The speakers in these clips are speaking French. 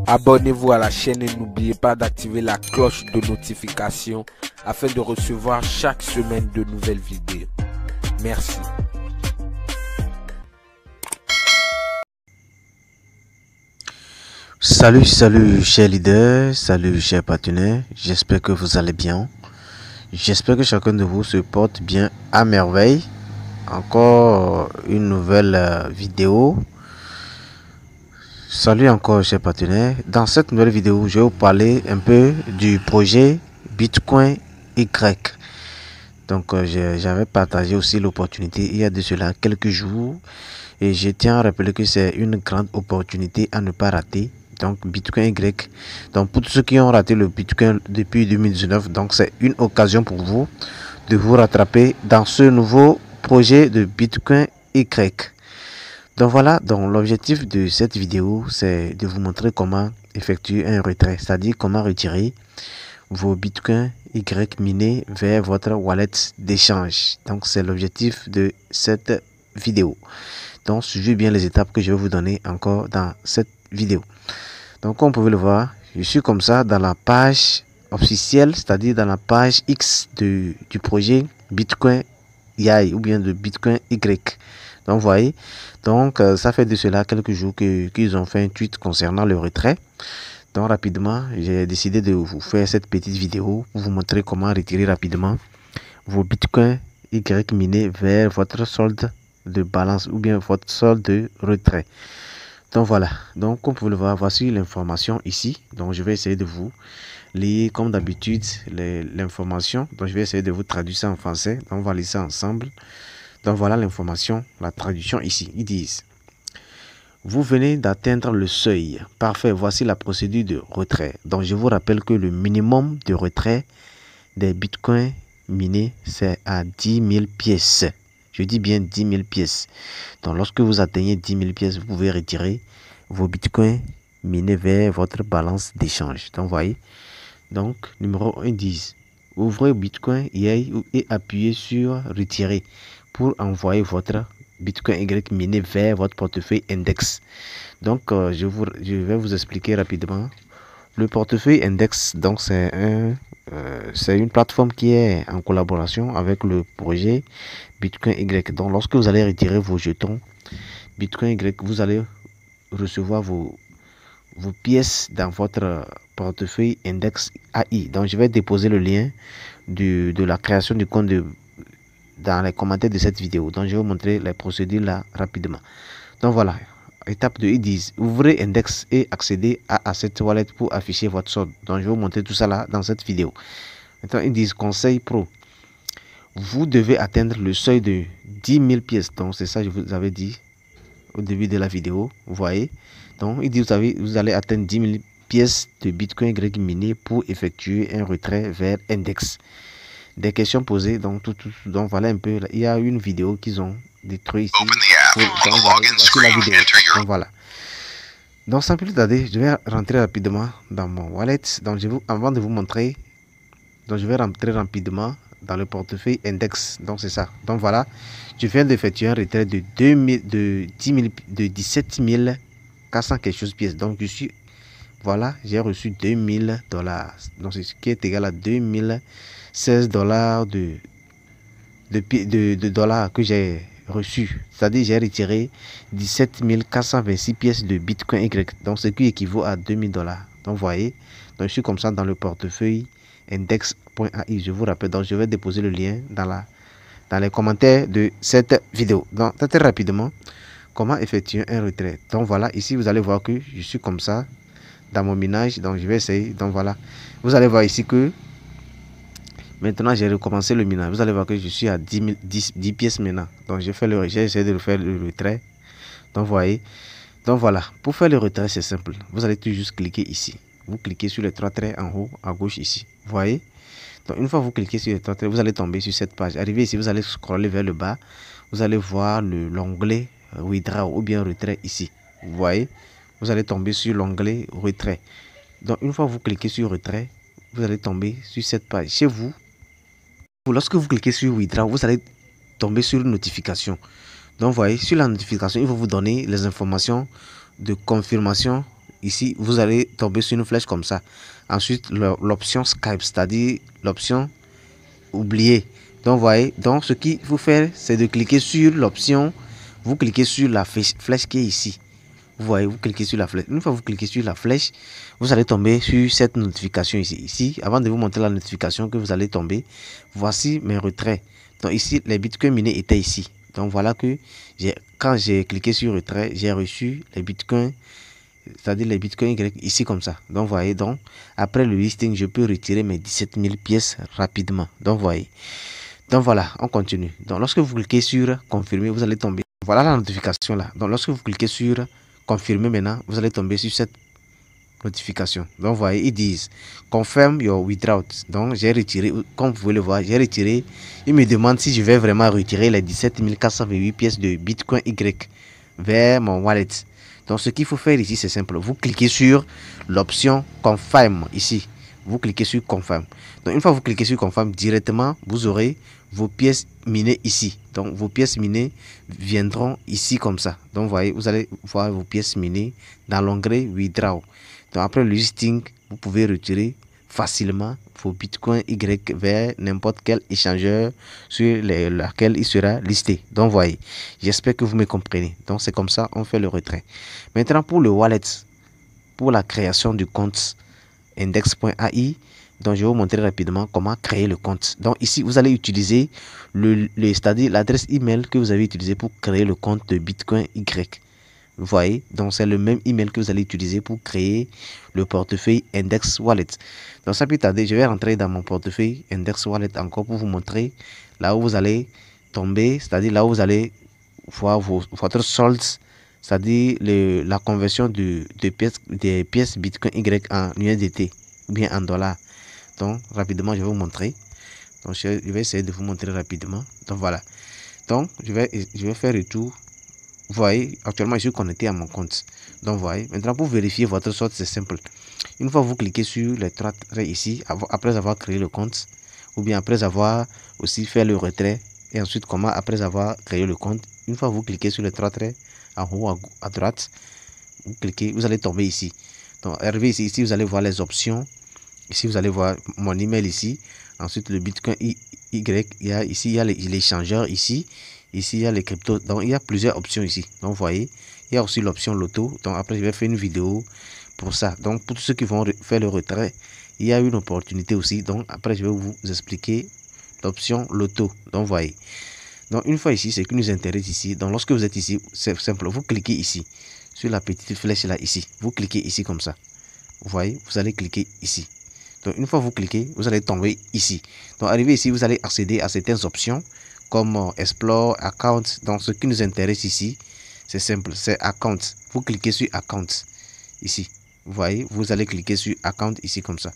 Abonnez-vous à la chaîne et n'oubliez pas d'activer la cloche de notification afin de recevoir chaque semaine de nouvelles vidéos. Merci. Salut chers leaders, salut chers partenaires, j'espère que vous allez bien. J'espère que chacun de vous se porte bien à merveille. Encore une nouvelle vidéo. Salut encore chers partenaires. Dans cette nouvelle vidéo, je vais vous parler un peu du projet Bitcoin Y. Donc j'avais partagé aussi l'opportunité il y a de cela quelques jours. Et je tiens à rappeler que c'est une grande opportunité à ne pas rater. Donc Bitcoin Y. Donc pour tous ceux qui ont raté le Bitcoin depuis 2019, donc c'est une occasion pour vous de vous rattraper dans ce nouveau projet de Bitcoin Y. Donc voilà, donc l'objectif de cette vidéo, c'est de vous montrer comment effectuer un retrait, c'est-à-dire comment retirer vos Bitcoin Y minés vers votre wallet d'échange. Donc c'est l'objectif de cette vidéo. Donc suivez bien les étapes que je vais vous donner encore dans cette vidéo. Donc comme vous pouvez le voir, je suis comme ça dans la page officielle, c'est-à-dire dans la page X du projet Bitcoin Y ou bien de Bitcoin Y. Donc vous voyez, donc ça fait de cela quelques jours qu'ils ont fait un tweet concernant le retrait. Donc rapidement, j'ai décidé de vous faire cette petite vidéo pour vous montrer comment retirer rapidement vos Bitcoin Y minés vers votre solde de balance ou bien votre solde de retrait. Donc voilà, donc comme vous pouvez le voir, voici l'information ici. Donc je vais essayer de vous lire comme d'habitude l'information. Donc je vais essayer de vous traduire ça en français. Donc on va lire ça ensemble. Donc voilà l'information, la traduction ici. Ils disent: vous venez d'atteindre le seuil. Parfait, voici la procédure de retrait. Donc je vous rappelle que le minimum de retrait des bitcoins minés, c'est à 10 000 pièces. Je dis bien 10 000 pièces. Donc lorsque vous atteignez 10 000 pièces, vous pouvez retirer vos bitcoins minés vers votre balance d'échange. Donc voyez. Donc numéro 1 dit: ouvrez Bitcoin et appuyez sur retirer pour envoyer votre Bitcoin Y miné vers votre portefeuille index. Donc je vais vous expliquer rapidement. Le portefeuille index, donc c'est une plateforme qui est en collaboration avec le projet Bitcoin Y. Donc lorsque vous allez retirer vos jetons Bitcoin Y, vous allez recevoir vos pièces dans votre portefeuille index AI. Donc je vais déposer le lien de la création du compte dans les commentaires de cette vidéo. Donc je vais vous montrer les procédures là rapidement. Donc voilà, étape 2, ils disent: ouvrez index et accédez à cette wallet pour afficher votre solde. Donc je vais vous montrer tout ça là dans cette vidéo. Maintenant ils disent: conseil pro, vous devez atteindre le seuil de 10 000 pièces. Donc c'est ça que je vous avais dit au début de la vidéo. Vous voyez, donc il dit vous allez atteindre 10 000 pièces de Bitcoin Y miné pour effectuer un retrait vers index. Des questions posées, donc donc voilà un peu. Il y a une vidéo qu'ils ont détruite ici. Donc voilà. Donc sans plus tarder, je vais rentrer rapidement dans mon wallet. Donc avant de vous montrer, donc je vais rentrer rapidement dans le portefeuille index. Donc c'est ça. Donc voilà, je viens d'effectuer un retrait de 17 400 quelque chose pièces. Donc je suis, voilà, j'ai reçu $2000. Donc c'est ce qui est égal à 2016 dollars de dollars que j'ai reçu. C'est-à-dire j'ai retiré 17 426 pièces de Bitcoin Y. Donc ce qui équivaut à $2000. Donc vous voyez, donc je suis comme ça dans le portefeuille index.ai. Je vous rappelle, donc je vais déposer le lien dans les commentaires de cette vidéo. Donc très rapidement, comment effectuer un retrait. Donc voilà, ici vous allez voir que je suis comme ça dans mon minage. Donc je vais essayer. Donc voilà, vous allez voir ici que maintenant j'ai recommencé le minage. Vous allez voir que je suis à 10 pièces maintenant. Donc j'ai essayé de faire le retrait. Donc vous voyez, donc voilà, pour faire le retrait c'est simple. Vous allez tout juste cliquer ici. Vous cliquez sur les trois traits en haut à gauche ici. Vous voyez, donc une fois que vous cliquez sur les trois traits, vous allez tomber sur cette page. Arrivé ici, vous allez scroller vers le bas. Vous allez voir l'onglet withdraw ou bien retrait ici. Vous voyez, vous allez tomber sur l'onglet retrait. Donc une fois que vous cliquez sur retrait, vous allez tomber sur cette page. Chez vous, lorsque vous cliquez sur withdraw, vous allez tomber sur une notification. Donc vous voyez, sur la notification, il va vous donner les informations de confirmation ici, vous allez tomber sur une flèche comme ça. Ensuite, l'option Skype, c'est-à-dire l'option oublier. Donc, voyez, donc ce qu'il faut faire, c'est de cliquer sur l'option. Vous cliquez sur la flèche qui est ici. Vous voyez, vous cliquez sur la flèche. Une fois que vous cliquez sur la flèche, vous allez tomber sur cette notification ici. Ici, avant de vous montrer la notification que vous allez tomber, voici mes retraits. Donc ici, les bitcoins minés étaient ici. Donc voilà que quand j'ai cliqué sur retrait, j'ai reçu les bitcoins, c'est-à-dire les bitcoins Y ici comme ça. Donc vous voyez, donc après le listing, je peux retirer mes 17 000 pièces rapidement. Donc vous voyez. Donc voilà, on continue. Donc lorsque vous cliquez sur confirmer, vous allez tomber. Voilà la notification là. Donc lorsque vous cliquez sur confirmer maintenant, vous allez tomber sur cette notification. Donc vous voyez, ils disent confirm your withdrawal. Donc j'ai retiré, comme vous pouvez le voir, j'ai retiré. Il me demande si je vais vraiment retirer les 17 428 pièces de Bitcoin Y vers mon wallet. Donc ce qu'il faut faire ici, c'est simple. Vous cliquez sur l'option confirm ici. Vous cliquez sur confirm. Donc une fois que vous cliquez sur confirm, directement vous aurez vos pièces minées ici. Donc vos pièces minées viendront ici comme ça. Donc vous voyez, vous allez voir vos pièces minées dans l'onglet withdraw. Donc après le listing, vous pouvez retirer facilement vos bitcoins Y vers n'importe quel échangeur sur lequel il sera listé. Donc voyez, j'espère que vous me comprenez. Donc c'est comme ça on fait le retrait. Maintenant pour le wallet, pour la création du compte index.ai, donc je vais vous montrer rapidement comment créer le compte. Donc ici vous allez utiliser c'est-à-dire l'adresse email que vous avez utilisé pour créer le compte de Bitcoin Y. Vous voyez, donc c'est le même email que vous allez utiliser pour créer le portefeuille Index Wallet. Donc ça peut tarder, je vais rentrer dans mon portefeuille Index Wallet encore pour vous montrer là où vous allez tomber, c'est-à-dire là où vous allez voir votre solde, c'est-à-dire la conversion des pièces Bitcoin Y en USDT ou bien en dollars. Donc rapidement je vais vous montrer. Donc je vais essayer de vous montrer rapidement. Donc voilà. Donc je vais faire le tour. Vous voyez, actuellement je suis connecté à mon compte. Donc vous voyez, maintenant pour vérifier votre solde, c'est simple. Une fois que vous cliquez sur les trois traits ici, après avoir créé le compte, ou bien après avoir aussi fait le retrait, et ensuite comment après avoir créé le compte, une fois que vous cliquez sur les trois traits en haut à droite, vous cliquez, vous allez tomber ici. Donc arrivé ici, vous allez voir les options. Ici vous allez voir mon email ici. Ensuite le Bitcoin Y, ici il y a l'échangeur ici. Ici il y a les cryptos. Donc il y a plusieurs options ici. Donc vous voyez, il y a aussi l'option loto. Donc après je vais faire une vidéo pour ça. Donc pour tous ceux qui vont faire le retrait, il y a une opportunité aussi. Donc après je vais vous expliquer l'option loto. Donc vous voyez. Donc une fois ici, ce qui nous intéresse ici. Donc lorsque vous êtes ici, c'est simple. Vous cliquez ici sur la petite flèche là ici. Vous cliquez ici comme ça. Vous voyez, vous allez cliquer ici. Donc une fois que vous cliquez, vous allez tomber ici. Donc arrivé ici, vous allez accéder à certaines options comme Explore, Account. Donc ce qui nous intéresse ici, c'est simple, c'est Account. Vous cliquez sur Account ici. Vous voyez, vous allez cliquer sur Account ici comme ça.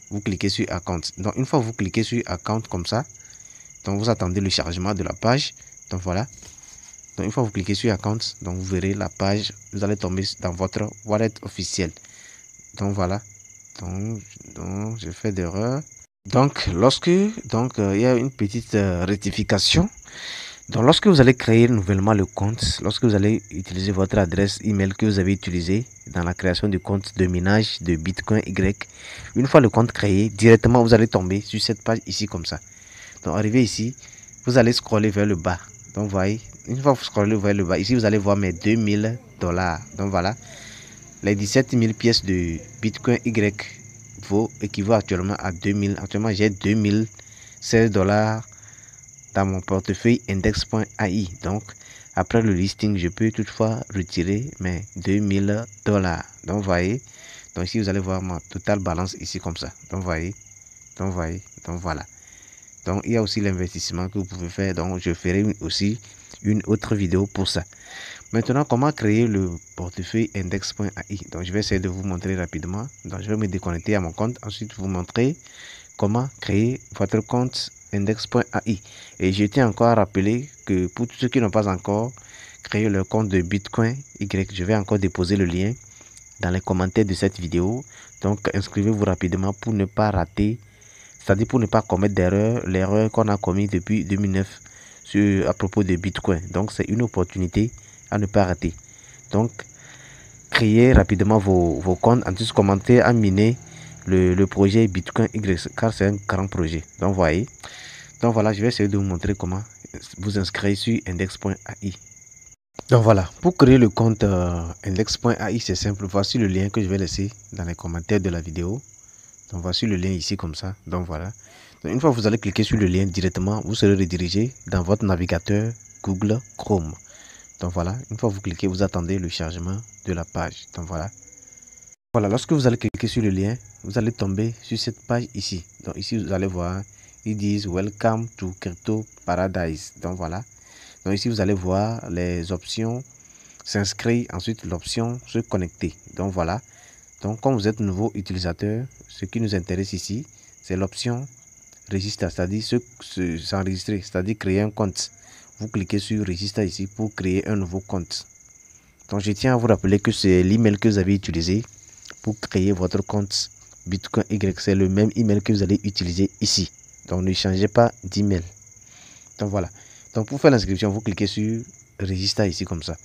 Vous cliquez sur Account. Donc une fois que vous cliquez sur Account comme ça, donc vous attendez le chargement de la page. Donc voilà. Donc une fois que vous cliquez sur Account, donc vous verrez la page. Vous allez tomber dans votre wallet officiel. Donc voilà. Donc j'ai fait d'erreur. Donc il y a une petite rectification. Donc lorsque vous allez créer nouvellement le compte, lorsque vous allez utiliser votre adresse email que vous avez utilisé dans la création du compte de minage de Bitcoin Y, une fois le compte créé, directement vous allez tomber sur cette page ici comme ça. Donc arrivé ici, vous allez scroller vers le bas. Donc vous voyez, une fois que vous scrollez vers le bas, ici vous allez voir mes $2000. Donc voilà. Les 17 000 pièces de Bitcoin Y équivaut actuellement à 2000. Actuellement, j'ai $2016 dans mon portefeuille index.ai. Donc, après le listing, je peux toutefois retirer mes $2000. Donc, vous voyez. Donc, ici, vous allez voir ma totale balance ici comme ça. Donc, vous voyez. Donc, voilà. Donc, il y a aussi l'investissement que vous pouvez faire. Donc, je ferai aussi une autre vidéo pour ça. Maintenant, comment créer le portefeuille index.ai. Donc, je vais essayer de vous montrer rapidement. Donc, je vais me déconnecter à mon compte. Ensuite, vous montrer comment créer votre compte index.ai. Et je tiens encore à rappeler que pour tous ceux qui n'ont pas encore créé leur compte de Bitcoin Y, je vais encore déposer le lien dans les commentaires de cette vidéo. Donc, inscrivez-vous rapidement pour ne pas rater, c'est-à-dire pour ne pas commettre l'erreur qu'on a commis depuis 2009 à propos de Bitcoin. Donc, c'est une opportunité à ne pas rater. Donc, créer rapidement vos comptes, en plus commenter à miner le projet Bitcoin Y, car c'est un grand projet. Donc voyez, donc voilà, je vais essayer de vous montrer comment vous inscrire sur index.ai. Donc voilà, pour créer le compte index.ai, c'est simple. Voici le lien que je vais laisser dans les commentaires de la vidéo. Donc voici le lien ici comme ça. Donc voilà. Donc, une fois que vous allez cliquer sur le lien directement, vous serez redirigé dans votre navigateur Google Chrome. Donc voilà, une fois que vous cliquez, vous attendez le chargement de la page. Donc voilà. Voilà, lorsque vous allez cliquer sur le lien, vous allez tomber sur cette page ici. Donc ici, vous allez voir, ils disent Welcome to Crypto Paradise. Donc voilà. Donc ici, vous allez voir les options s'inscrire, ensuite l'option se connecter. Donc voilà. Donc comme vous êtes nouveau utilisateur, ce qui nous intéresse ici, c'est l'option register, c'est-à-dire s'enregistrer, c'est-à-dire créer un compte. Vous cliquez sur register ici pour créer un nouveau compte. Donc je tiens à vous rappeler que c'est l'email que vous avez utilisé pour créer votre compte Bitcoin Y. C'est le même email que vous allez utiliser ici. Donc ne changez pas d'email. Donc voilà. Donc pour faire l'inscription, vous cliquez sur register ici comme ça.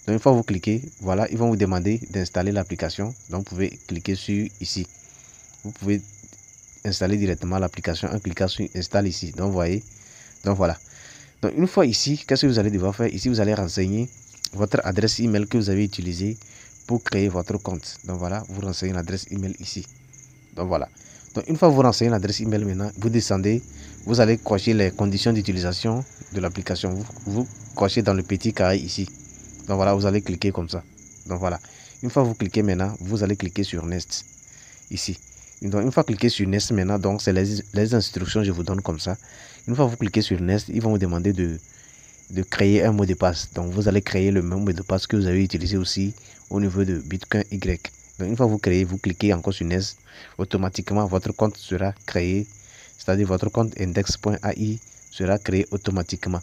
Donc une fois que vous cliquez, voilà, ils vont vous demander d'installer l'application. Donc vous pouvez cliquer sur ici. Vous pouvez installer directement l'application en cliquant sur installe ici. Donc vous voyez. Donc voilà. Donc une fois ici, qu'est-ce que vous allez devoir faire? Ici, vous allez renseigner votre adresse email que vous avez utilisée pour créer votre compte. Donc voilà, vous renseignez l'adresse email ici. Donc voilà. Donc une fois que vous renseignez l'adresse email maintenant, vous descendez, vous allez cocher les conditions d'utilisation de l'application. Vous cochez dans le petit carré ici. Donc voilà, vous allez cliquer comme ça. Donc voilà. Une fois que vous cliquez maintenant, vous allez cliquer sur Next ici. Donc une fois cliqué sur Next maintenant, donc c'est les instructions que je vous donne comme ça. Une fois que vous cliquez sur Next, ils vont vous demander de créer un mot de passe. Donc vous allez créer le même mot de passe que vous avez utilisé aussi au niveau de Bitcoin Y. Donc une fois que vous créez, vous cliquez encore sur Next, automatiquement votre compte sera créé, c'est-à-dire votre compte index.ai sera créé automatiquement.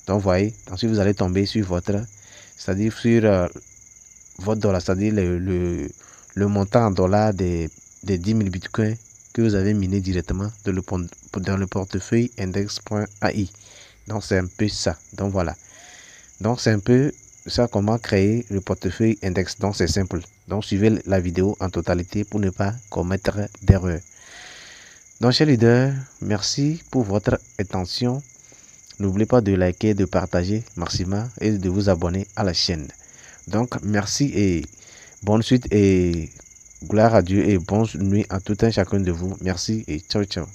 Donc vous voyez, ensuite vous allez tomber sur votre, c'est-à-dire sur votre dollar, c'est-à-dire le montant en dollars des 10 000 bitcoins que vous avez miné directement dans le portefeuille index.ai. Donc c'est un peu ça. Donc voilà. Donc c'est un peu ça, comment créer le portefeuille index. Donc c'est simple. Donc suivez la vidéo en totalité pour ne pas commettre d'erreur. Donc chers leaders, merci pour votre attention. N'oubliez pas de liker, de partager maximum et de vous abonner à la chaîne. Donc merci et bonne suite et gloire à Dieu et bonne nuit à tout un chacun de vous. Merci et ciao ciao.